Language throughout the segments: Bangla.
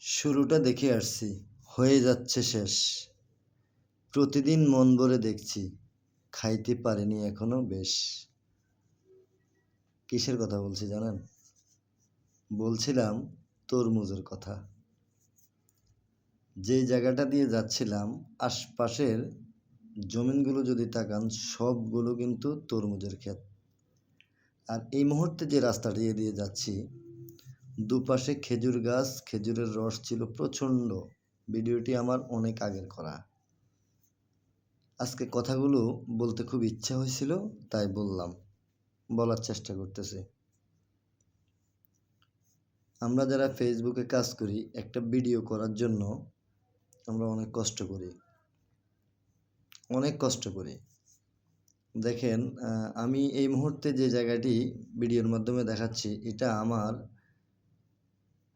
শুরুটা দেখে আসছি, হয়ে যাচ্ছে শেষ। প্রতিদিন মন ভরে দেখছি, খাইতে পারিনি এখনো বেশ। কিসের কথা বলছি জানেন? বলছিলাম তরমুজের কথা। যে জায়গাটা দিয়ে যাচ্ছিলাম, আশপাশের জমিনগুলো যদি তাকান, সবগুলো কিন্তু তরমুজের ক্ষেত। আর এই মুহূর্তে যে রাস্তাটা দিয়ে যাচ্ছি, দুপাশে খেজুর গাছ, খেজুরের রস ছিল প্রচণ্ড। ভিডিওটি আমার অনেক আগের করা। আজকে কথাগুলো বলতে খুব ইচ্ছা হয়েছিল, তাই বলার চেষ্টা করতেছি। আমরা যারা ফেসবুকে কাজ করি, একটা ভিডিও করার জন্য আমরা অনেক কষ্ট করি। দেখেন, আমি এই মুহূর্তে যে জায়গাটি ভিডিওর মাধ্যমে দেখাচ্ছি, এটা আমার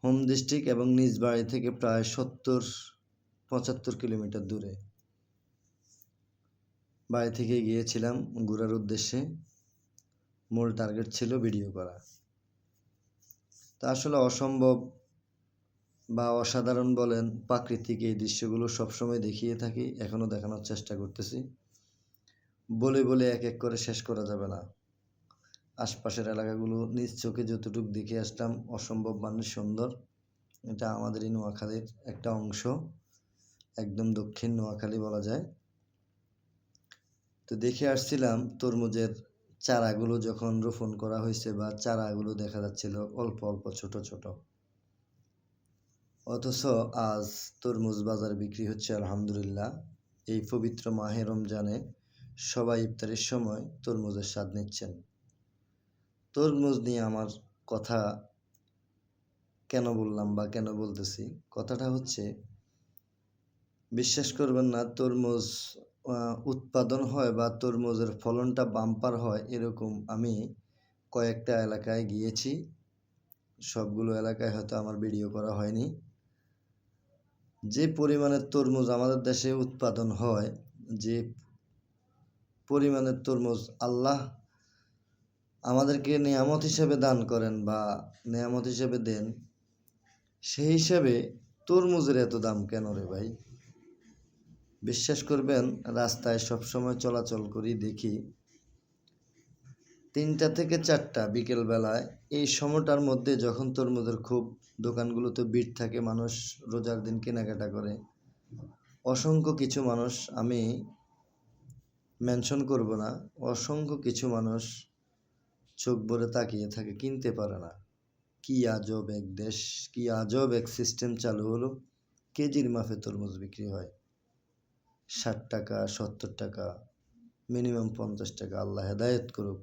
হোম ডিস্ট্রিক্ট এবং নিজ বাড়ি থেকে প্রায় ৭০-৭৫ কিলোমিটার দূরে। বাড়ি থেকে গিয়েছিলাম ঘোরার উদ্দেশ্যে। মূল টার্গেট ছিল ভিডিও করা। তা আসলে অসম্ভব বা অসাধারণ বলেন, প্রাকৃতিক এই দৃশ্যগুলো সবসময় দেখিয়ে থাকি, এখনও দেখানোর চেষ্টা করতেছি। বলে এক এক করে শেষ করা যাবে না। আশপাশের এলাকাগুলো নিজ চোখে যতটুকু দেখে আসলাম, অসম্ভব মানে সুন্দর। এটা আমাদের এই নোয়াখালীর একটা অংশ, একদম দক্ষিণ নোয়াখালী বলা যায়। তো দেখে আসছিলাম তরমুজের চারাগুলো যখন রোপণ করা হয়েছে, বা চারাগুলো দেখা যাচ্ছিল অল্প অল্প ছোট ছোট। অথচ আজ তরমুজ বাজারে বিক্রি হচ্ছে আলহামদুলিল্লাহ। এই পবিত্র মাহে রমজানে সবাই ইফতারের সময় তরমুজের স্বাদ নিচ্ছেন। তরমুজ নিয়ে আমার কথা কেন বললাম বা কেন বলতেছি, কথাটা হচ্ছে, বিশ্বাস করবেন না, তরমুজ উৎপাদন হয় বা তরমুজের ফলনটা বাম্পার হয় এরকম আমি কয়েকটা এলাকায় গিয়েছি। সবগুলো এলাকায় হয়তো আমার ভিডিও করা হয়নি। যে পরিমাণের তরমুজ আমাদের দেশে উৎপাদন হয়, যে পরিমাণের তরমুজ আল্লাহ আমাদেরকে নেয়ামত হিসেবে দান করেন বা নেয়ামত হিসেবে দেন, সেই হিসাবে তরমুজের এত দাম কেন রে ভাই? বিশ্বাস করবেন, রাস্তায় সবসময় চলাচল করি, দেখি ৩টা থেকে ৪টা বিকেলবেলায়, এই সময়টার মধ্যে যখন তরমুজের খুব দোকানগুলোতে ভিড় থাকে, মানুষ রোজার দিন কেনাকাটা করে, অসংখ্য কিছু মানুষ, আমি মেনশন করব না, অসংখ্য কিছু মানুষ চোখ ভরে তাকিয়ে থাকে, কিনতে পারে না। কি আজব এক দেশ, কি আজব এক সিস্টেম চালু হলো। কেজির মাপে তরমুজ বিক্রি হয় ৬০ টাকা, ৭০ টাকা, মিনিমাম ৫০ টাকা। আল্লাহ হেদায়েত করুক।